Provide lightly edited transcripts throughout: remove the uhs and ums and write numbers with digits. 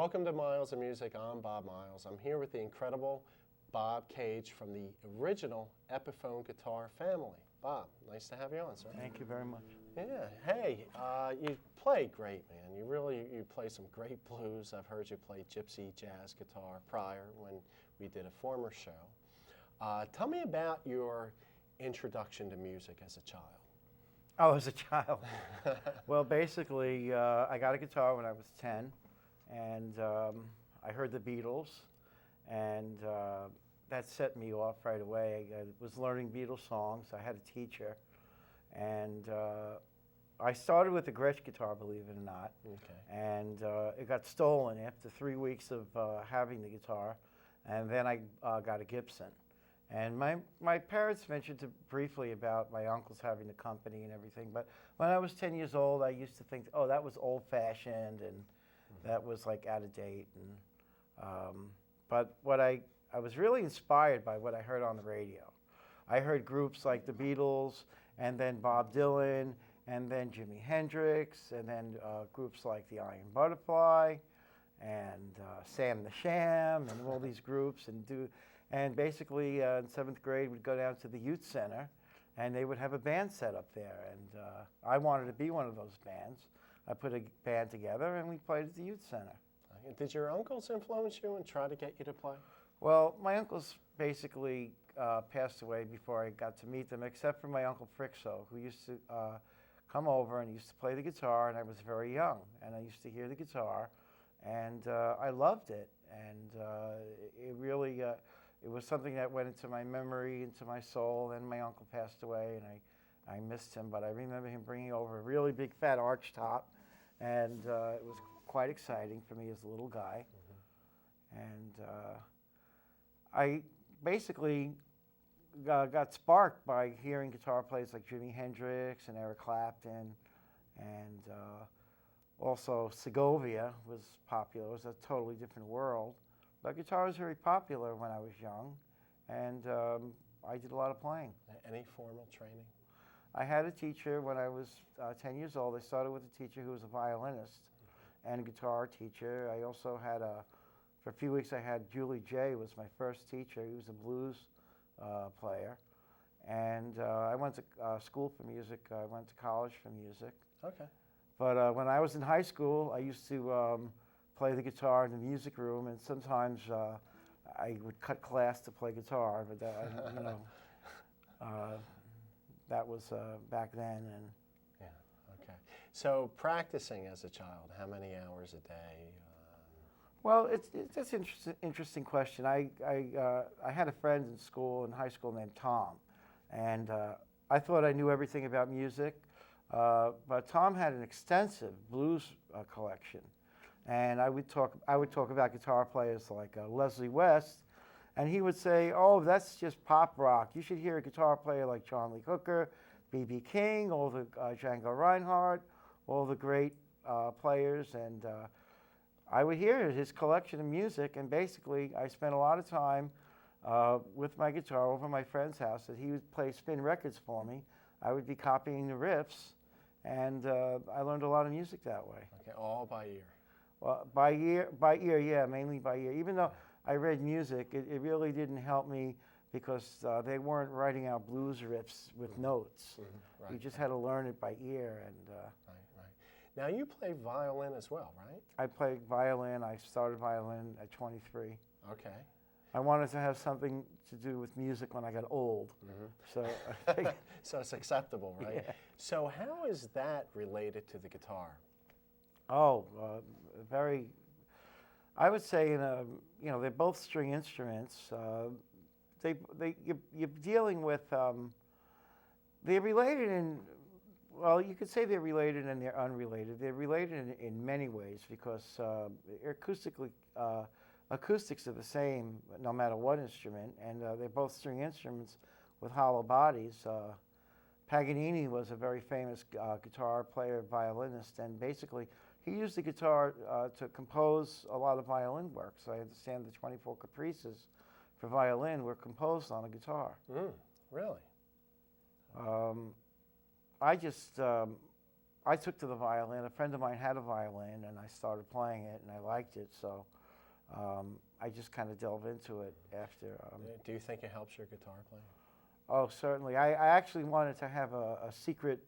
Welcome to Miles of Music. I'm Bob Miles. I'm here with the incredible Bob Cage from the original Epiphone guitar family. Bob, nice to have you on, sir. Thank you very much. Yeah. Hey, you play great, man. You play some great blues. I've heard you play gypsy jazz guitar prior when we did a former show. Tell me about your introduction to music as a child. Oh, as a child. Well, basically, I got a guitar when I was 10, and I heard the Beatles, and that set me off right away. I was learning Beatles songs. I had a teacher, and I started with a Gretsch guitar, believe it or not. Okay. And it got stolen after 3 weeks of having the guitar, and then I got a Gibson. And my parents mentioned briefly about my uncles having the company and everything, but when I was 10 years old, I used to think, oh, that was old-fashioned and that was like out of date. And but what I was really inspired by what I heard on the radio. I heard groups like the Beatles, and then Bob Dylan, and then Jimi Hendrix, and then groups like the Iron Butterfly, and Sam the Sham, and all these groups, and basically in 7th grade we'd go down to the youth center, and they would have a band set up there, and I wanted to be one of those bands. I put a band together, and we played at the youth center. Did your uncles influence you and try to get you to play? Well, my uncles basically passed away before I got to meet them, except for my Uncle Frixo, who used to come over and used to play the guitar, and I was very young, and I used to hear the guitar, and I loved it, and it really, it was something that went into my memory, into my soul, and my uncle passed away, and I missed him, but I remember him bringing over a really big fat arch top, and it was quite exciting for me as a little guy. And I basically got sparked by hearing guitar players like Jimi Hendrix and Eric Clapton, and also Segovia was popular. It was a totally different world. But guitar was very popular when I was young, and I did a lot of playing. Any formal training? I had a teacher when I was 10 years old. I started with a teacher who was a violinist and a guitar teacher. I also had for a few weeks I had Julie J. was my first teacher. He was a blues player. And I went to school for music. I went to college for music. Okay. But when I was in high school, I used to play the guitar in the music room, and sometimes I would cut class to play guitar, but that was back then. And yeah, okay. So practicing as a child, how many hours a day? Well, that's an interesting question. I had a friend in school, in high school, named Tom, and I thought I knew everything about music, but Tom had an extensive blues collection, and I would talk about guitar players like Leslie West, and he would say, "Oh, that's just pop rock. You should hear a guitar player like John Lee Hooker, B.B. King, all the Django Reinhardt, all the great players." And I would hear his collection of music, and basically I spent a lot of time with my guitar over my friend's house, that he would play spin records for me. I would be copying the riffs, and I learned a lot of music that way. Okay, all by ear. Well, by ear, yeah, mainly by ear. Even though I read music, it really didn't help me because they weren't writing out blues riffs with notes. Right. You just had to learn it by ear. And right. Now you play violin as well, right? I played violin. I started violin at 23. Okay. I wanted to have something to do with music when I got old. So so it's acceptable, right? Yeah. So how is that related to the guitar? Oh, very. I would say, they're both string instruments. You're dealing with. They're related in. Well, you could say they're related and they're unrelated. They're related in many ways because acoustics are the same no matter what instrument, and they're both string instruments with hollow bodies. Paganini was a very famous guitar player, violinist, and basically he used the guitar to compose a lot of violin work. So I understand the 24 Caprices for violin were composed on a guitar. Really? I took to the violin. A friend of mine had a violin, and I started playing it, and I liked it. So I just kind of delved into it after. Do you think it helps your guitar playing? Oh, certainly. I actually wanted to have a secret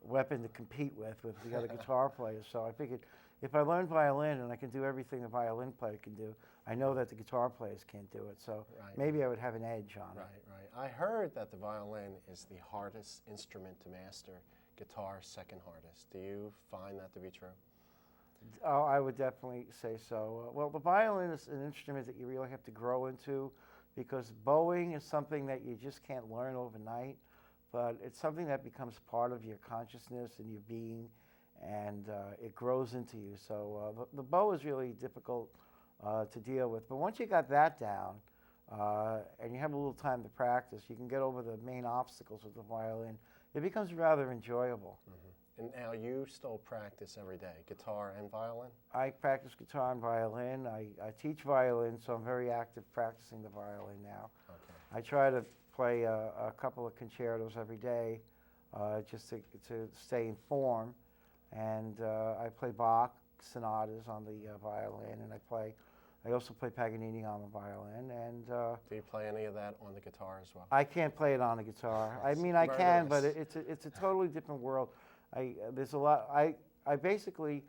weapon to compete with the other guitar players. So I figured if I learn violin and I can do everything a violin player can do, I know that the guitar players can't do it. So maybe I would have an edge on it. Right. I heard that the violin is the hardest instrument to master. Guitar, second hardest. Do you find that to be true? Oh, I would definitely say so. Well, the violin is an instrument that you really have to grow into because bowing is something that you just can't learn overnight, but it's something that becomes part of your consciousness and your being, and it grows into you. So the bow is really difficult to deal with. But once you got that down, and you have a little time to practice, you can get over the main obstacles with the violin. It becomes rather enjoyable. Mm-hmm. And now you still practice every day, guitar and violin? I practice guitar and violin. I teach violin, so I'm very active practicing the violin now. Okay. I try to play a couple of concertos every day just to stay in form. And I play Bach sonatas on the violin, and I also play Paganini on the violin. And do you play any of that on the guitar as well? I can't play it on the guitar. I mean, I can, but it's a totally different world. There's a lot. I'm basically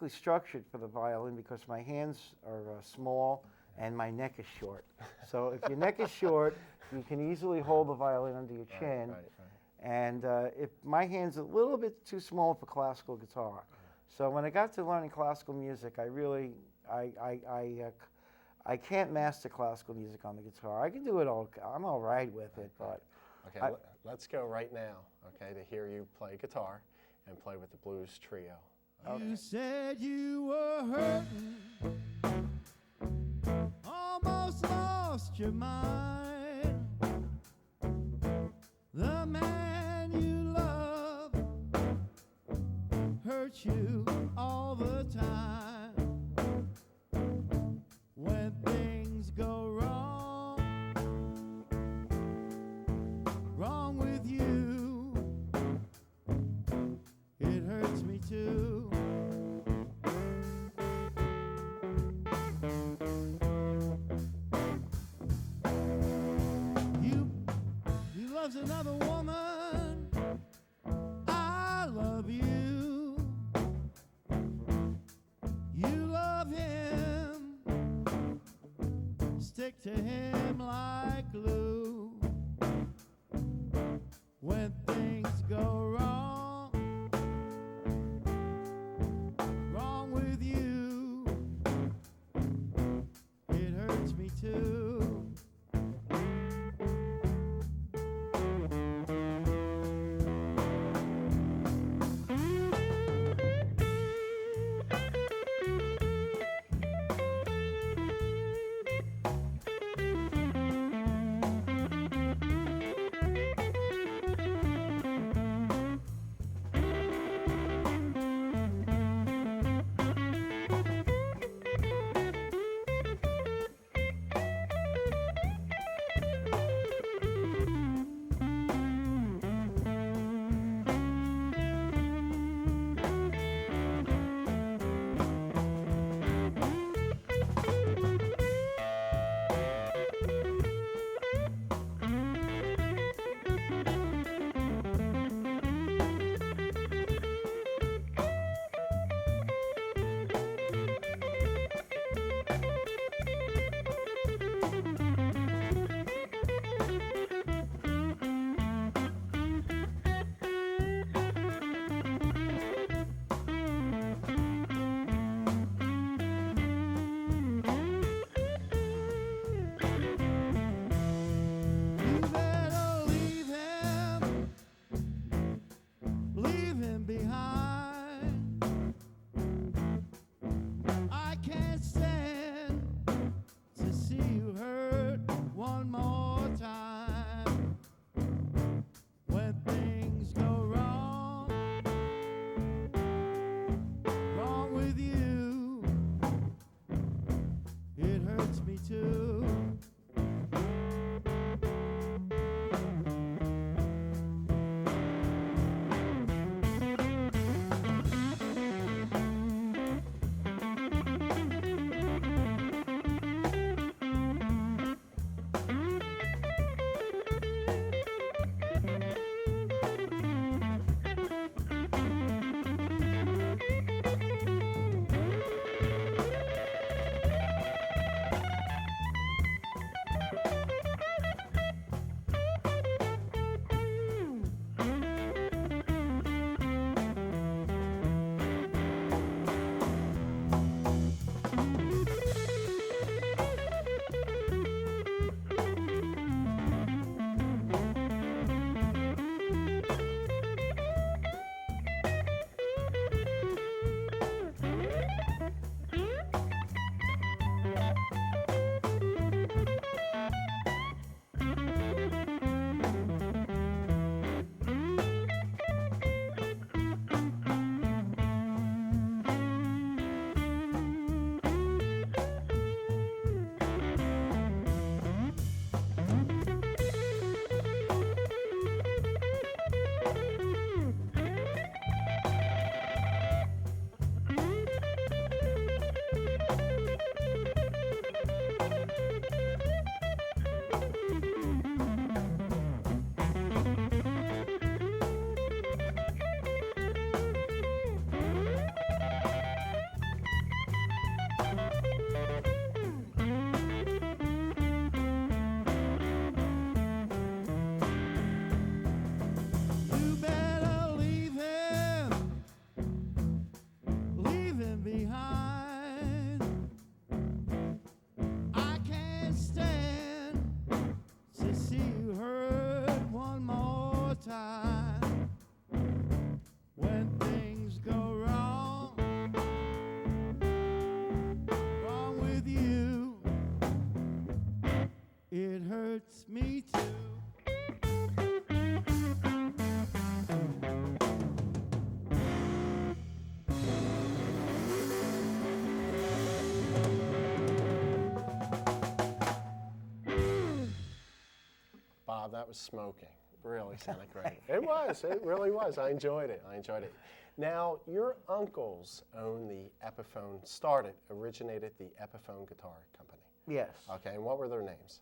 structured for the violin because my hands are small and my neck is short. So if your neck is short, you can easily hold the violin under your chin. Right. And if my hand's a little bit too small for classical guitar. So when I got to learning classical music, I can't master classical music on the guitar. I can do it all. I'm all right with it, but. Okay, let's go right now, okay, to hear you play guitar and play with the Blues Trio. Okay. You said you were hurting, almost lost your mind. The man you love hurts you all the time. When things go wrong with you, it hurts me too. He loves another woman. I love you. You love him. Stick to him like glue. When things go wrong with you, it hurts me too. yes, me too. Bob, that was smoking. Really sounded great. It was. It really was. I enjoyed it. I enjoyed it. Now, your uncles own the originated the Epiphone Guitar Company. Yes. Okay, and what were their names?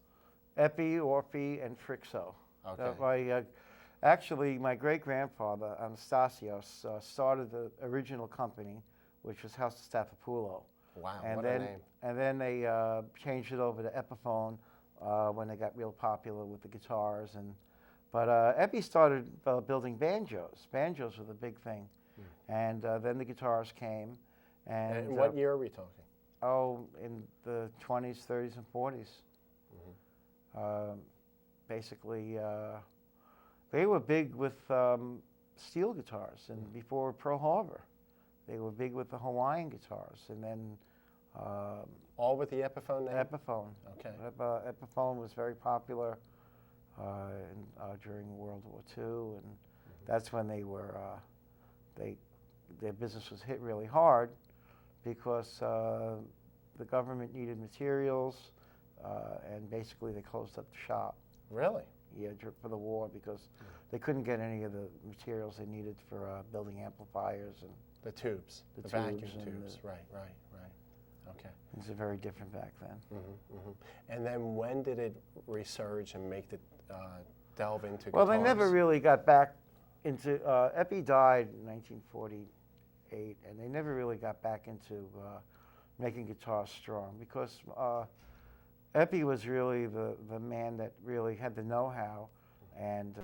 Epi, Orphe, and Frixo. Okay. Actually, my great-grandfather, Anastasios, started the original company, which was House of Staphopoulo. Wow, And what then, a name. And then they changed it over to Epiphone when they got real popular with the guitars. But Epi started building banjos. Banjos were the big thing. And then the guitars came. And what year are we talking? Oh, in the 20s, 30s, and 40s. Basically, they were big with steel guitars, and before Pearl Harbor, they were big with the Hawaiian guitars, and then All with the Epiphone name? Epiphone. Okay. Epiphone was very popular during World War II, and that's when they were their business was hit really hard because the government needed materials, and basically they closed up the shop. Really? Yeah, for the war, because they couldn't get any of the materials they needed for building amplifiers and The tubes. The vacuum tubes and tubes. Right. Okay. it was very different back then. And then when did it resurge and make the delve into Well, guitars? they never really got back into. Epi died in 1948, and they never really got back into making guitars strong because Epi was really the man that really had the know-how, and